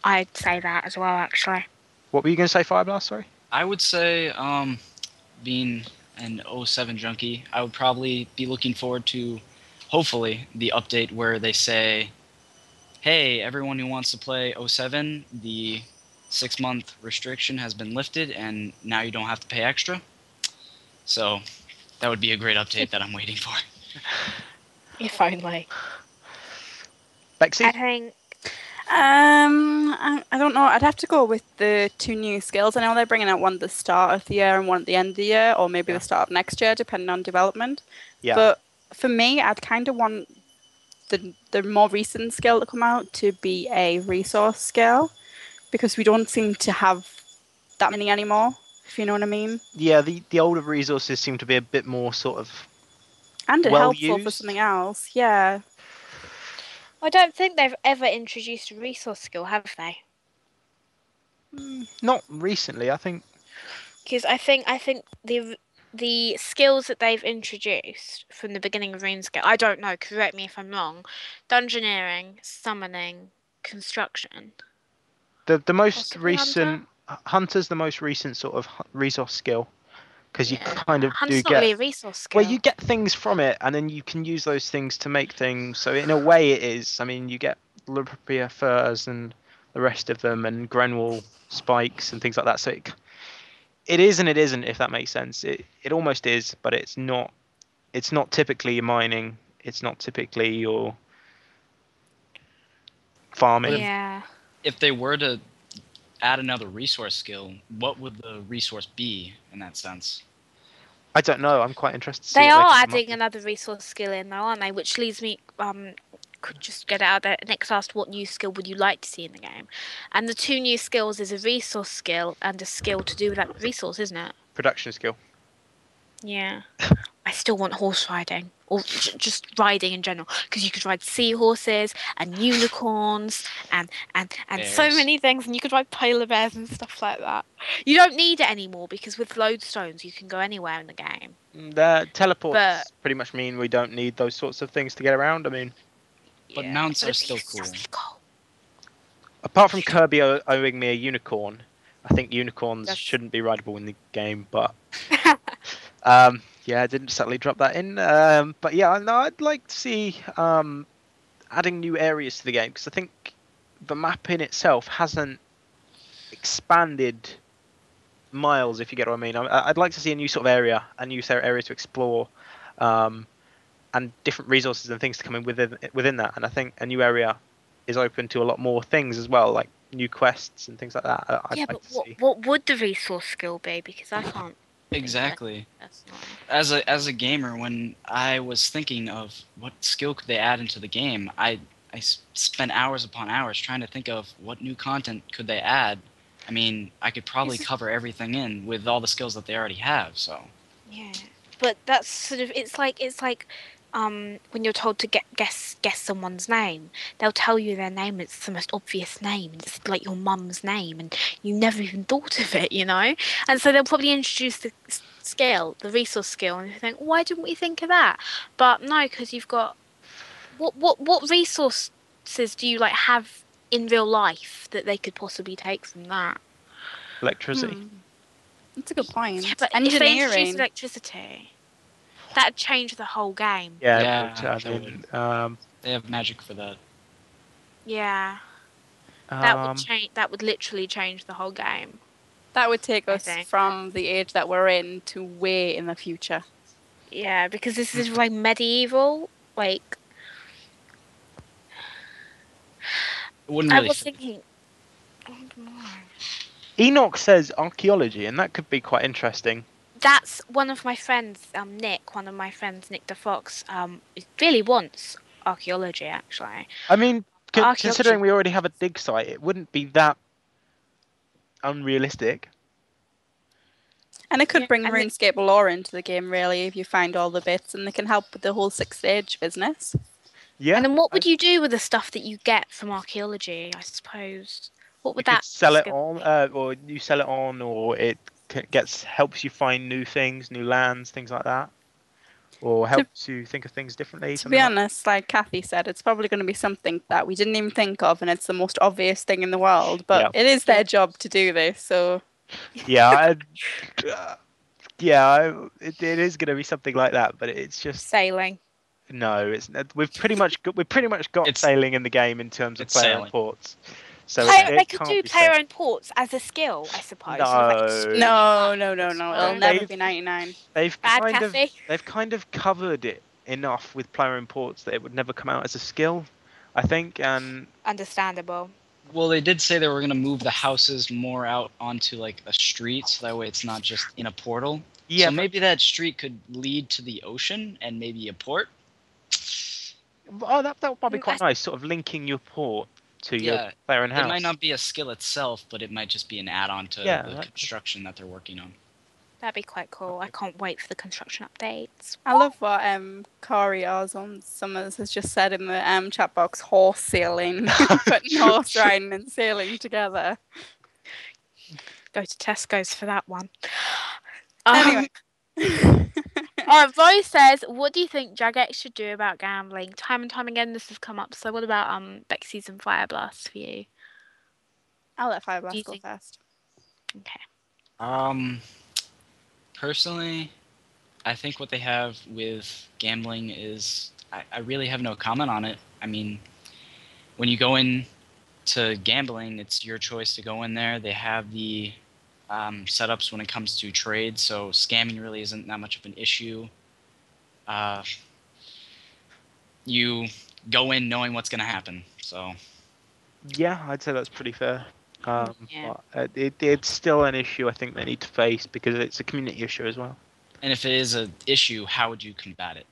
[SPEAKER 2] I'd say that as well, actually.
[SPEAKER 3] What were you gonna say, Fireblast? Sorry.
[SPEAKER 4] I would say, being an 07 junkie, I would probably be looking forward to, hopefully, the update where they say, hey, everyone who wants to play 07, the 6-month restriction has been lifted, and now you don't have to pay extra. So that would be a great update that I'm waiting for.
[SPEAKER 2] If only.
[SPEAKER 3] Bexy?
[SPEAKER 2] I think...
[SPEAKER 5] I don't know. I'd have to go with the 2 new skills. I know they're bringing out one at the start of the year and one at the end of the year, or maybe the start of next year, depending on development.
[SPEAKER 3] Yeah.
[SPEAKER 5] But for me, I'd kind of want the more recent skill to come out to be a resource skill, because we don't seem to have that many anymore, if you know what I mean.
[SPEAKER 3] Yeah, the older resources seem to be a bit more sort of
[SPEAKER 5] And
[SPEAKER 3] well
[SPEAKER 5] helpful for
[SPEAKER 3] used.
[SPEAKER 5] something else, yeah.
[SPEAKER 2] I don't think they've ever introduced a resource skill, have they?
[SPEAKER 3] Not recently, I think.
[SPEAKER 2] Because I think the skills that they've introduced from the beginning of RuneScape, I don't know, correct me if I'm wrong, dungeoneering, summoning, construction.
[SPEAKER 3] The most
[SPEAKER 2] Possibly Hunter?
[SPEAKER 3] recent Hunter's the most recent sort of resource skill, because you
[SPEAKER 2] Yeah.
[SPEAKER 3] kind of do
[SPEAKER 2] Hunter's not
[SPEAKER 3] get
[SPEAKER 2] really a resource skill.
[SPEAKER 3] well, you get things from it, and then you can use those things to make things. So in a way, it is. I mean, you get Lurpia furs and the rest of them, and Grenwall spikes and things like that. So it is and it isn't, if that makes sense. It almost is, but it's not. It's not typically your mining. It's not typically your farming.
[SPEAKER 2] Yeah.
[SPEAKER 4] If they were to add another resource skill, what would the resource be in that sense?
[SPEAKER 3] I don't know. I'm quite interested to see
[SPEAKER 2] They
[SPEAKER 3] what
[SPEAKER 2] are
[SPEAKER 3] can come up
[SPEAKER 2] adding
[SPEAKER 3] with.
[SPEAKER 2] another resource skill in though, aren't they? Which leads me could just get out there. Next asked, what new skill would you like to see in the game? And the two new skills is a resource skill and a skill to do with that resource, isn't it?
[SPEAKER 3] Production skill.
[SPEAKER 2] Yeah. I still want horse riding, or just riding in general, because you could ride seahorses and unicorns and so
[SPEAKER 4] Bears.
[SPEAKER 2] many things, and you could ride polar bears and stuff like that. You don't need it anymore because with lodestones you can go anywhere in the game.
[SPEAKER 3] The teleports
[SPEAKER 2] But-
[SPEAKER 3] pretty much mean we don't need those sorts of things to get around. I mean,
[SPEAKER 4] But
[SPEAKER 2] Yeah.
[SPEAKER 4] mounts
[SPEAKER 2] But
[SPEAKER 4] are
[SPEAKER 2] it'd
[SPEAKER 4] still
[SPEAKER 2] be
[SPEAKER 4] cool.
[SPEAKER 2] really cool.
[SPEAKER 3] apart from Kirby owing me a unicorn, I think unicorns
[SPEAKER 2] That's-
[SPEAKER 3] shouldn't be rideable in the game. But yeah, I didn't subtly drop that in. But yeah, no, I'd like to see adding new areas to the game, because I think the map in itself hasn't expanded miles, if you get what I mean. I'd like to see a new sort of area, a new area to explore, and different resources and things to come in within that. And I think a new area is open to a lot more things as well, like new quests and things like that. I'd
[SPEAKER 2] Yeah,
[SPEAKER 3] like
[SPEAKER 2] but
[SPEAKER 3] to see.
[SPEAKER 2] what would the resource skill be? Because I can't.
[SPEAKER 4] Exactly.
[SPEAKER 2] That's not.
[SPEAKER 4] As a gamer, when I was thinking of what skill could they add into the game, I spent hours upon hours trying to think of what new content could they add. I mean, I could probably cover everything in with all the skills that they already have. So
[SPEAKER 2] Yeah, but that's sort of it's like when you're told to guess someone's name, they'll tell you their name. It's the most obvious name. It's like your mum's name, and you never even thought of it, you know. And so they'll probably introduce the skill, the resource skill, and you think, why didn't we think of that? But no, because you've got what resources do you like have in real life that they could possibly take from that?
[SPEAKER 3] Electricity.
[SPEAKER 5] That's a good point.
[SPEAKER 2] Yeah, but if they introduce
[SPEAKER 5] Engineering.
[SPEAKER 2] electricity, that'd change the whole game.
[SPEAKER 3] Yeah,
[SPEAKER 4] Yeah,
[SPEAKER 3] but, I
[SPEAKER 4] that
[SPEAKER 3] mean,
[SPEAKER 4] they have magic for that.
[SPEAKER 2] Yeah, that would
[SPEAKER 3] um,
[SPEAKER 2] change. That would literally change the whole game.
[SPEAKER 5] That would take
[SPEAKER 2] I
[SPEAKER 5] us
[SPEAKER 2] think.
[SPEAKER 5] from the age that we're in to way in the future.
[SPEAKER 2] Yeah, because this is like medieval. Like
[SPEAKER 4] It wouldn't
[SPEAKER 2] I
[SPEAKER 4] really
[SPEAKER 2] was
[SPEAKER 4] fit.
[SPEAKER 2] thinking. I don't know.
[SPEAKER 3] Enoch says archaeology, and that could be quite interesting.
[SPEAKER 2] That's one of my friends, Nick. One of my friends, Nick the Fox, really wants archaeology. Actually,
[SPEAKER 3] I mean,
[SPEAKER 2] Archaeology-
[SPEAKER 3] considering we already have a dig site, it wouldn't be that unrealistic.
[SPEAKER 5] And it could
[SPEAKER 2] Yeah,
[SPEAKER 5] bring
[SPEAKER 2] and it-
[SPEAKER 5] RuneScape lore into the game, really, if you find all the bits, and they can help with the whole 6th-stage business.
[SPEAKER 3] Yeah.
[SPEAKER 2] and then what would you do with the stuff that you get from archaeology? I suppose. What
[SPEAKER 3] You
[SPEAKER 2] would
[SPEAKER 3] could
[SPEAKER 2] that
[SPEAKER 3] sell it
[SPEAKER 2] skill
[SPEAKER 3] on,
[SPEAKER 2] be?
[SPEAKER 3] or you sell it on, or it helps you find new things, new lands, things like that, or helps you think of things differently.
[SPEAKER 5] To be honest, like Kathy said, it's probably going to be something that we didn't even think of, and it's the most obvious thing in the world, but
[SPEAKER 3] Yeah.
[SPEAKER 5] it is their job to do this, so...
[SPEAKER 3] Yeah, it is going to be something like that, but it's just
[SPEAKER 2] Sailing.
[SPEAKER 3] no. We've pretty much got
[SPEAKER 4] It's-
[SPEAKER 3] sailing in the game in terms of
[SPEAKER 4] it's
[SPEAKER 3] player
[SPEAKER 4] sailing.
[SPEAKER 3] ports. So
[SPEAKER 2] They could
[SPEAKER 3] can't
[SPEAKER 2] do
[SPEAKER 3] be
[SPEAKER 2] player
[SPEAKER 3] sailing.
[SPEAKER 2] own ports as a skill, I suppose.
[SPEAKER 3] No.
[SPEAKER 5] No. It'll
[SPEAKER 2] No.
[SPEAKER 5] never be 99.
[SPEAKER 3] They've
[SPEAKER 2] Bad
[SPEAKER 3] kind of covered it enough with player imports that it would never come out as a skill, I think. And
[SPEAKER 2] Understandable.
[SPEAKER 4] Well, they did say they were going to move the houses more out onto like a street, so that way it's not just in a portal.
[SPEAKER 3] yeah,
[SPEAKER 4] So maybe that street could lead to the ocean and maybe a port.
[SPEAKER 3] Oh, that would probably be
[SPEAKER 2] Mm,
[SPEAKER 3] quite nice, sort of linking your port to your
[SPEAKER 4] Yeah,
[SPEAKER 3] player in
[SPEAKER 4] it
[SPEAKER 3] house.
[SPEAKER 4] might not be a skill itself, but it might just be an add-on to
[SPEAKER 3] Yeah,
[SPEAKER 4] the
[SPEAKER 3] that-
[SPEAKER 4] construction that they're working on.
[SPEAKER 2] That'd be quite cool. I can't wait for the construction updates.
[SPEAKER 5] I love what Corey on Summers has just said in the chat box, horse sailing, putting horse riding and sailing together.
[SPEAKER 2] Go to Tesco's for that one.
[SPEAKER 5] Anyway.
[SPEAKER 2] Rose says, what do you think Jagex should do about gambling? Time and time again this has come up. So what about Bexy's and Fire Blast for you?
[SPEAKER 5] I'll let Fire
[SPEAKER 2] Do you
[SPEAKER 5] Blast go
[SPEAKER 2] think-
[SPEAKER 5] first.
[SPEAKER 2] Okay.
[SPEAKER 4] Personally, I think what they have with gambling is I really have no comment on it. I mean, when you go in to gambling, it's your choice to go in there. They have the setups when it comes to trade, so scamming really isn't that much of an issue. You go in knowing what's going to happen. So
[SPEAKER 3] Yeah, I'd say that's pretty fair.
[SPEAKER 2] Yeah.
[SPEAKER 3] But it's still an issue I think they need to face because it's a community issue as well.
[SPEAKER 4] and if it is an issue, how would you combat it?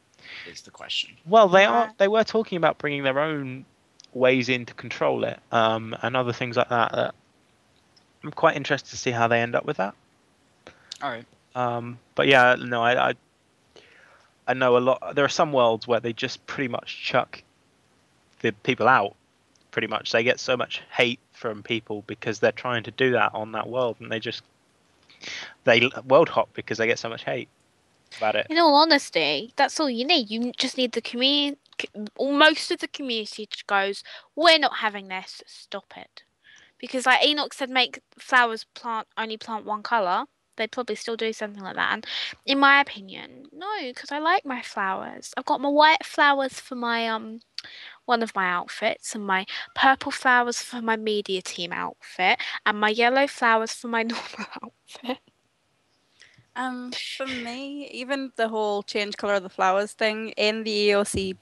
[SPEAKER 4] Is the question.
[SPEAKER 3] Well,
[SPEAKER 2] Yeah.
[SPEAKER 3] they were talking about bringing their own ways in to control it, and other things like that. I'm quite interested to see how they end up with that.
[SPEAKER 4] All right.
[SPEAKER 3] But yeah, no, I know a lot. There are some worlds where they just pretty much chuck the people out. Pretty much, they get so much hate from people because they're trying to do that on that world, and they world hop because they get so much hate about it.
[SPEAKER 2] In all honesty, that's all you need. You just need the community. Most of the community goes, we're not having this. Stop it. Because like Enoch said, make flowers only plant one color. They'd probably still do something like that. And in my opinion, no, because I like my flowers. I've got my white flowers for my one of my outfits, and my purple flowers for my media team outfit, and my yellow flowers for my normal outfit.
[SPEAKER 5] For me, even the whole change color of the flowers thing in the EOC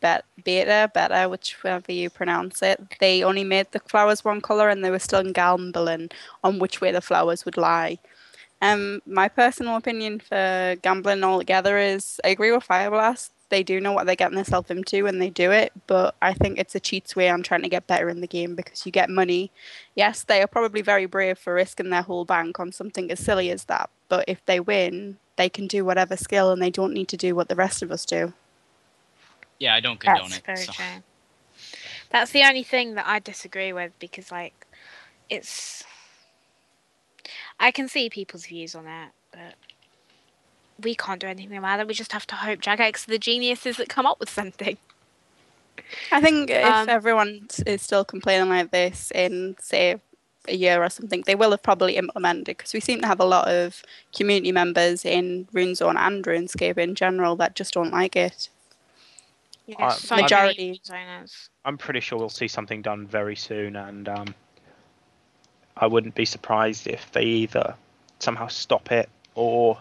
[SPEAKER 5] beta, whichever you pronounce it, they only made the flowers one color, and they were still gambling on which way the flowers would lie. My personal opinion for gambling altogether is I agree with Fire Blast. They do know what they're getting themselves into when they do it, but I think it's a cheats way on trying to get better in the game because you get money. Yes, they are probably very brave for risking their whole bank on something as silly as that, but if they win, they can do whatever skill and they don't need to do what the rest of us do.
[SPEAKER 4] Yeah, I don't condone
[SPEAKER 2] That's
[SPEAKER 4] it.
[SPEAKER 2] very
[SPEAKER 4] So.
[SPEAKER 2] true. That's the only thing that I disagree with because, like, it's. I can see people's views on it, but we can't do anything about it. We just have to hope Jagex are the geniuses that come up with something.
[SPEAKER 5] I think if everyone is still complaining like this in, say, a year or something, they will have probably implemented it because we seem to have a lot of community members in RuneZone and RuneScape in general that just don't like it.
[SPEAKER 2] Yeah, so
[SPEAKER 5] Majority.
[SPEAKER 2] many designers.
[SPEAKER 3] I'm pretty sure we'll see something done very soon, and I wouldn't be surprised if they either somehow stop it or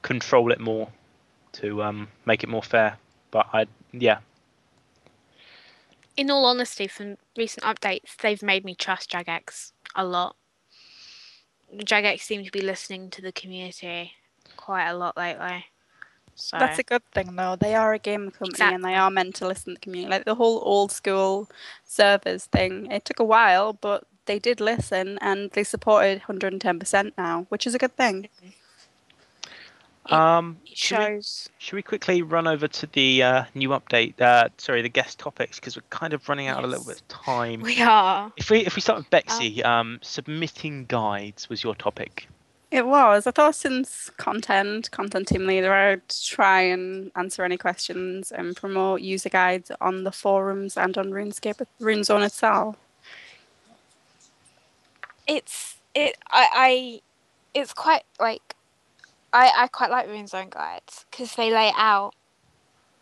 [SPEAKER 3] control it more to make it more fair. But yeah.
[SPEAKER 2] In all honesty, from recent updates, they've made me trust Jagex a lot. Jagex seems to be listening to the community quite a lot lately. So
[SPEAKER 5] That's a good thing, though. They are a game company and they
[SPEAKER 2] Exactly.
[SPEAKER 5] are meant to listen to the community. Like the whole old school servers thing, it took a while, but they did listen and they supported 110% now, which is a good thing.
[SPEAKER 2] it shows.
[SPEAKER 3] Should we quickly run over to the new update? Sorry, the guest topics because we're kind of running out a little bit of time.
[SPEAKER 2] We are.
[SPEAKER 3] If we start with Bexy, submitting guides was your topic.
[SPEAKER 5] It was. I thought since content team leader, I'd try and answer any questions and promote user guides on the forums and on RuneScape, RuneZone itself.
[SPEAKER 2] It's quite like I quite like RuneZone guides because they lay it out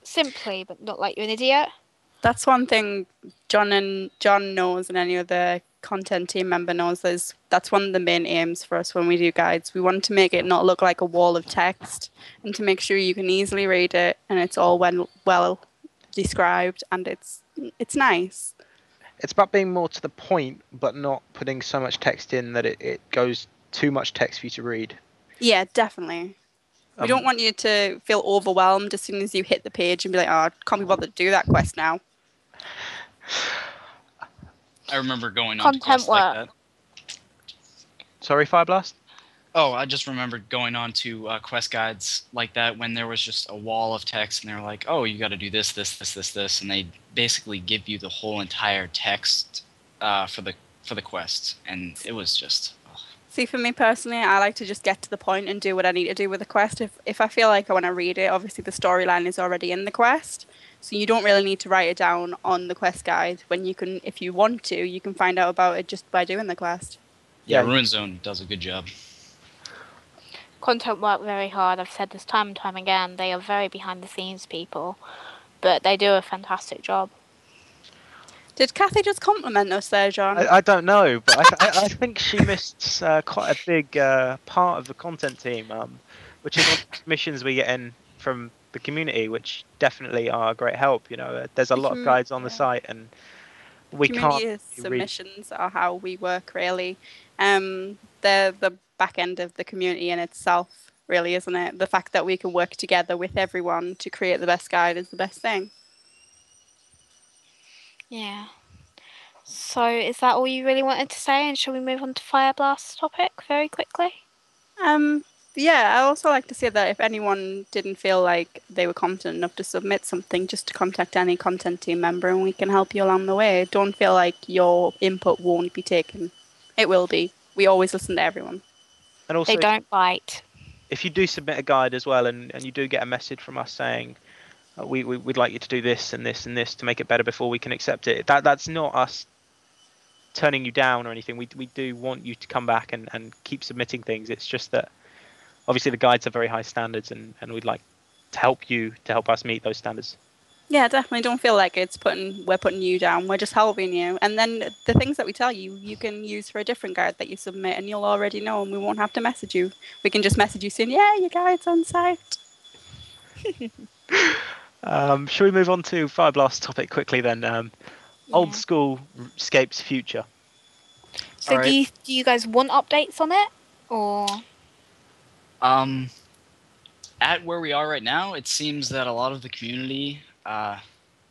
[SPEAKER 2] simply, but not like you're an idiot.
[SPEAKER 5] That's one thing John knows and any other content team member knows. That's one of the main aims for us when we do guides. We want to make it not look like a wall of text and to make sure you can easily read it and it's all well described and it's nice.
[SPEAKER 3] It's about being more to the point, but not putting so much text in that it goes too much text for you to read.
[SPEAKER 5] Yeah, definitely. We don't want you to feel overwhelmed as soon as you hit the page and be like, oh, I can't be bothered to do that quest now.
[SPEAKER 4] I remember going on to
[SPEAKER 2] Content
[SPEAKER 4] quests like
[SPEAKER 2] work.
[SPEAKER 4] that.
[SPEAKER 3] Sorry, Fireblast?
[SPEAKER 4] Oh, I just remembered going on to quest guides like that when there was just a wall of text and they were like, oh, you got to do this, and they basically give you the whole entire text for the quest, and it was just...
[SPEAKER 5] See, for me personally, I like to just get to the point and do what I need to do with the quest. If I feel like I want to read it, obviously the storyline is already in the quest, so you don't really need to write it down on the quest guide. When you can, if you want to, you can find out about it just by doing the quest.
[SPEAKER 4] Yeah, Ruin Zone does a good job.
[SPEAKER 2] Content work very hard. I've said this time and time again. They are very behind the scenes people, but they do a fantastic job.
[SPEAKER 5] Did Kathy just compliment us there, John?
[SPEAKER 3] I don't know, but I think she missed quite a big part of the content team, which is all the submissions we get in from the community, which definitely are a great help. You know, there's a lot of guides on the site, and we
[SPEAKER 5] community
[SPEAKER 3] can't
[SPEAKER 5] submissions are how we work, really. They're the back end of the community in itself, really, isn't it? The fact that we can work together with everyone to create the best guide is the best thing.
[SPEAKER 2] Yeah. So is that all you really wanted to say? And shall we move on to Fireblast's topic very quickly?
[SPEAKER 5] Yeah, I also like to say that if anyone didn't feel like they were competent enough to submit something, just to contact any content team member and we can help you along the way. Don't feel like your input won't be taken. It will be. We always listen to everyone.
[SPEAKER 3] And also,
[SPEAKER 2] they don't bite.
[SPEAKER 3] If you do submit a guide as well, and you do get a message from us saying we'd like you to do this and this and this to make it better before we can accept it, that's not us turning you down or anything. We do want you to come back and keep submitting things. It's just that obviously the guides are very high standards, and we'd like to help us meet those standards.
[SPEAKER 5] Yeah, definitely. Don't feel like we're putting you down. We're just helping you. And then the things that we tell you, you can use for a different guide that you submit, and you'll already know, and we won't have to message you. We can just message you saying, yeah, your guide's on site.
[SPEAKER 3] Shall we move on to Fireblast's topic quickly then? Old school Scape's future.
[SPEAKER 2] So do you guys want updates on it, or?
[SPEAKER 4] At where we are right now, it seems that a lot of the community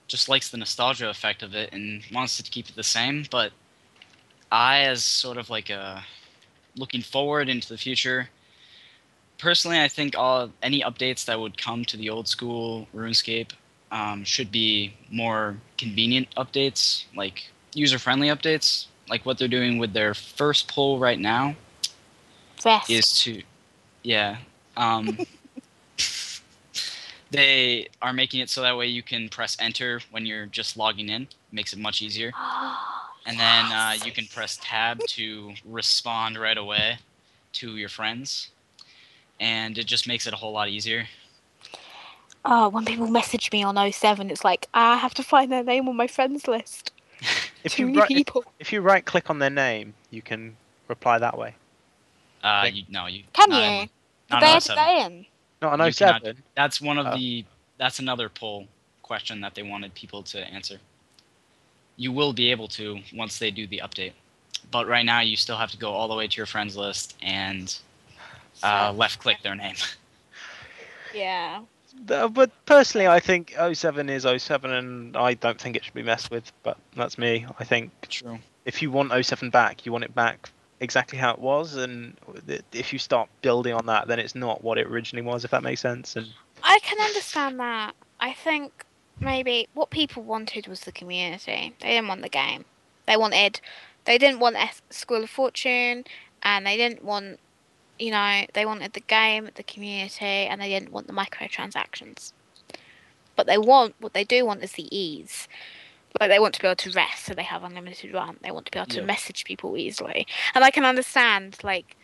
[SPEAKER 4] just likes the nostalgia effect of it and wants to keep it the same. But I, as sort of like looking forward into the future, personally, I think any updates that would come to the old school RuneScape should be more convenient updates, like user-friendly updates, like what they're doing with their first pull right now. Is to, they are making it so that way you can press enter when you're just logging in. Makes it much easier. And then you can press tab to respond right away to your friends. And it just makes it a whole lot easier.
[SPEAKER 2] When people message me on 07, it's like, I have to find their name on my friends list.
[SPEAKER 3] If you right click on their name, you can reply that way.
[SPEAKER 2] Can you? Not on 07.
[SPEAKER 3] Not on 07.
[SPEAKER 4] That's one of that's another poll question that they wanted people to answer. You will be able to once they do the update. But right now you still have to go all the way to your friends list and left click their name.
[SPEAKER 2] Yeah.
[SPEAKER 3] But personally, I think 07 is 07, and I don't think it should be messed with. But that's me. I think if you want 07 back, you want it back exactly how it was, and if you start building on that, then it's not what it originally was. If that makes sense. And
[SPEAKER 2] I can understand that. I think maybe what people wanted was the community. They didn't want the game. They didn't want School of Fortune, and they didn't want. They wanted the game, the community, and they didn't want the microtransactions. But what they do want is the ease. Like, they want to be able to rest, so they have unlimited run. They want to be able to message people easily. And I can understand, like,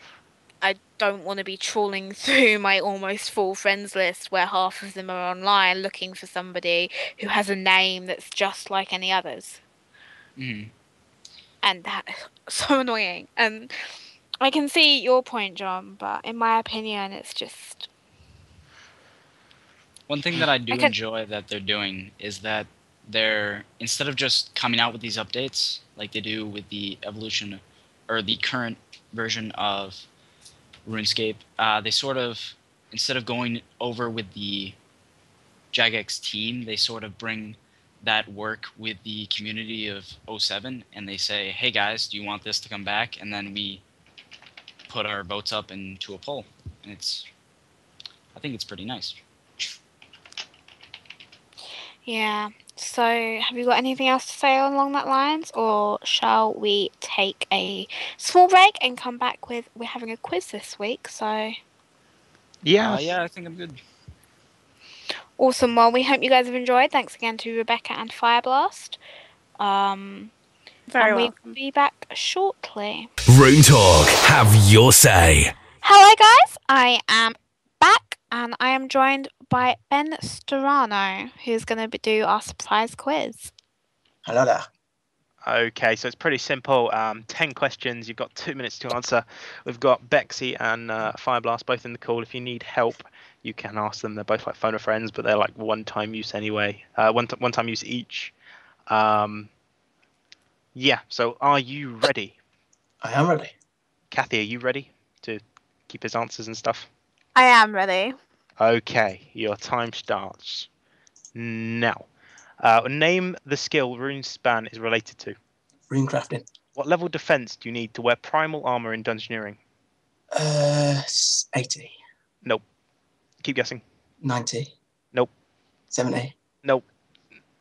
[SPEAKER 2] I don't want to be trawling through my almost full friends list where half of them are online looking for somebody who has a name that's just like any others.
[SPEAKER 4] Mm.
[SPEAKER 2] And that is so annoying. And I can see your point, John, but in my opinion, it's just...
[SPEAKER 4] One thing that I do enjoy that they're doing is that they're, instead of just coming out with these updates like they do with the evolution or the current version of RuneScape, they sort of instead of going over with the Jagex team, they sort of bring that work with the community of 07, and they say, hey guys, do you want this to come back? And then we put our votes up into a poll, and I think it's pretty nice.
[SPEAKER 2] Yeah. So, have you got anything else to say along that lines, or shall we take a small break and come back with we're having a quiz this week? So,
[SPEAKER 3] Yeah.
[SPEAKER 4] I think I'm good.
[SPEAKER 2] Awesome. Well, we hope you guys have enjoyed. Thanks again to Rebecca and Fireblast.
[SPEAKER 5] Very
[SPEAKER 2] and
[SPEAKER 5] welcome.
[SPEAKER 2] we'll be back shortly.
[SPEAKER 1] RuneTalk, have your say.
[SPEAKER 2] Hello, guys. I am back, and I am joined by Ben Storano, who's going to do our surprise quiz.
[SPEAKER 6] Hello there.
[SPEAKER 3] Okay, so it's pretty simple. 10 questions. You've got 2 minutes to answer. We've got Bexy and Fireblast both in the call. If you need help, you can ask them. They're both like phone a friends, but they're like one-time use anyway. One-time use each. Yeah. So, are you ready?
[SPEAKER 6] I am ready.
[SPEAKER 3] Kathy, are you ready to keep his answers and stuff?
[SPEAKER 2] I am ready.
[SPEAKER 3] Okay, your time starts now. Name the skill RuneSpan is related to.
[SPEAKER 6] Rune crafting.
[SPEAKER 3] What level defense do you need to wear primal armor in dungeoneering?
[SPEAKER 6] 80.
[SPEAKER 3] Nope. Keep guessing.
[SPEAKER 6] 90.
[SPEAKER 3] Nope.
[SPEAKER 6] 70.
[SPEAKER 3] Nope.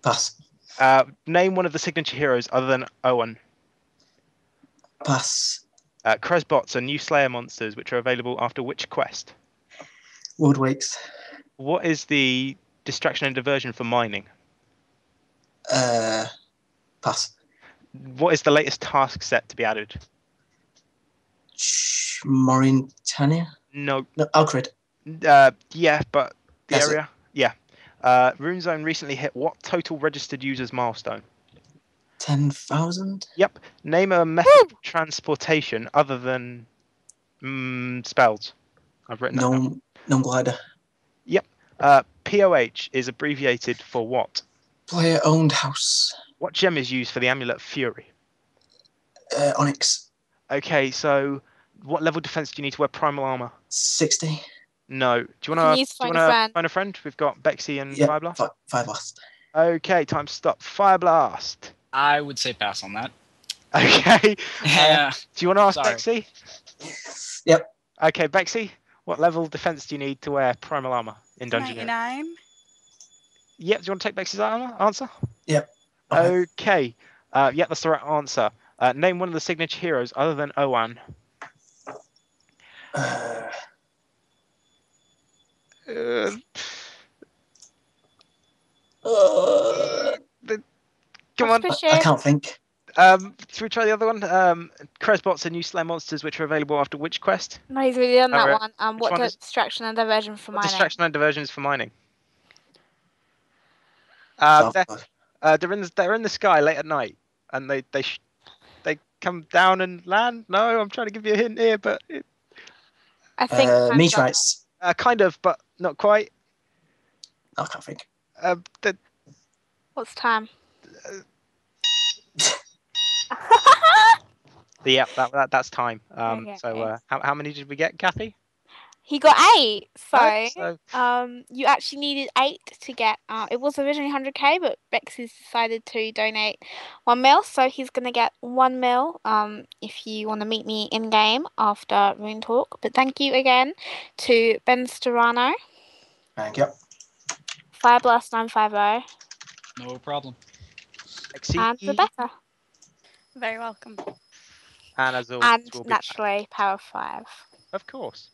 [SPEAKER 6] Pass.
[SPEAKER 3] Name one of the signature heroes other than Owen.
[SPEAKER 6] Pass.
[SPEAKER 3] Cresbots are new Slayer monsters which are available after which quest?
[SPEAKER 6] World Weeks.
[SPEAKER 3] What is the distraction and diversion for mining?
[SPEAKER 6] Pass.
[SPEAKER 3] What is the latest task set to be added?
[SPEAKER 6] Mauritania?
[SPEAKER 3] No.
[SPEAKER 6] No, Alcrid.
[SPEAKER 3] Yeah, but the
[SPEAKER 6] That's
[SPEAKER 3] area? Yeah. RuneZone recently hit what total registered users milestone?
[SPEAKER 6] 10,000?
[SPEAKER 3] Yep. Name a method of transportation other than spells. I've written that down.
[SPEAKER 6] Gnome glider.
[SPEAKER 3] Yep. POH is abbreviated for what?
[SPEAKER 6] Player owned house.
[SPEAKER 3] What gem is used for the Amulet of Fury?
[SPEAKER 6] Onyx.
[SPEAKER 3] Okay, so what level defense do you need to wear primal armor?
[SPEAKER 6] 60.
[SPEAKER 3] No. Do you
[SPEAKER 2] Can
[SPEAKER 3] want
[SPEAKER 2] you
[SPEAKER 3] to
[SPEAKER 2] find a friend?
[SPEAKER 3] find a friend? We've got Bexy and
[SPEAKER 6] Yep.
[SPEAKER 3] Fireblast.
[SPEAKER 6] Fireblast.
[SPEAKER 3] Okay, time to stop. Fireblast.
[SPEAKER 4] I would say pass on that.
[SPEAKER 3] Okay.
[SPEAKER 4] Yeah.
[SPEAKER 3] Do you want to ask
[SPEAKER 4] Sorry.
[SPEAKER 3] Bexy?
[SPEAKER 6] Yep.
[SPEAKER 3] Okay, Bexy. What level defense do you need to wear primal armor in dungeon?
[SPEAKER 5] 99.
[SPEAKER 3] Yep. Do you want to take Bexy's answer?
[SPEAKER 6] Yep.
[SPEAKER 3] Okay. Yep, that's the right answer. Name one of the signature heroes other than Owen. Come on.
[SPEAKER 6] I can't think.
[SPEAKER 3] Should we try the other one? Cresbots are new Slayer monsters which are available after which quest?
[SPEAKER 2] No, he's really done that
[SPEAKER 3] Alright.
[SPEAKER 2] one.
[SPEAKER 3] Which
[SPEAKER 2] What
[SPEAKER 3] one
[SPEAKER 2] does
[SPEAKER 3] is-
[SPEAKER 2] distraction and diversion for mining?
[SPEAKER 3] Distraction and diversion is for mining.
[SPEAKER 6] Southward.
[SPEAKER 3] They're in the sky late at night, and they come down and land. No, I'm trying to give you a hint here, but
[SPEAKER 2] I think time's up.
[SPEAKER 6] Meteorites.
[SPEAKER 3] kind of, but not quite.
[SPEAKER 6] I can't think.
[SPEAKER 2] What's time?
[SPEAKER 3] Yeah, that's time.
[SPEAKER 2] Okay.
[SPEAKER 3] So how many did we get, Kathy?
[SPEAKER 2] He got 8.
[SPEAKER 3] Right,
[SPEAKER 2] So,
[SPEAKER 3] so
[SPEAKER 2] you actually needed 8 to get. It was originally 100k, but Bexy's decided to donate 1 mil, so he's gonna get 1 mil. If you want to meet me in game after Rune Talk. But thank you again to Ben Storano,
[SPEAKER 6] Thank you.
[SPEAKER 2] Fireblast 950,
[SPEAKER 4] No problem.
[SPEAKER 3] Bexy,
[SPEAKER 2] and Rebecca,
[SPEAKER 5] Very welcome.
[SPEAKER 3] and as always,
[SPEAKER 2] and
[SPEAKER 3] we'll be
[SPEAKER 2] naturally Power 5.
[SPEAKER 3] back. Of course.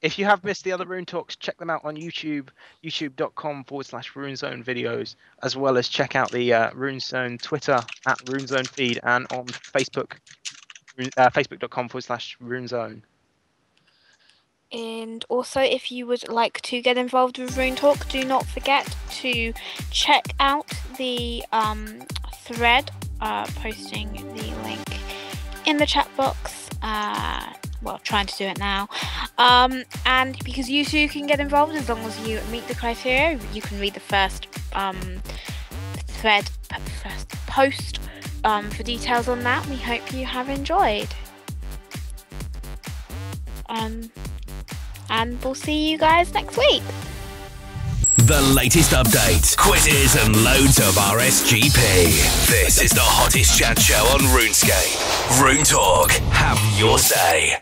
[SPEAKER 3] If you have missed the other Rune Talks, check them out on YouTube, youtube.com/RuneZone videos, as well as check out the RuneZone Twitter @RuneZone feed, and on Facebook, facebook.com/RuneZone.
[SPEAKER 2] And also, if you would like to get involved with Rune Talk, do not forget to check out the thread, posting the link in the chat box. Well, trying to do it now. And because you too can get involved as long as you meet the criteria, you can read the first post for details on that. We hope you have enjoyed. And we'll see you guys next week.
[SPEAKER 1] The latest updates, quizzes, and loads of RSGP. This is the hottest chat show on RuneScape. RuneTalk. Have your say.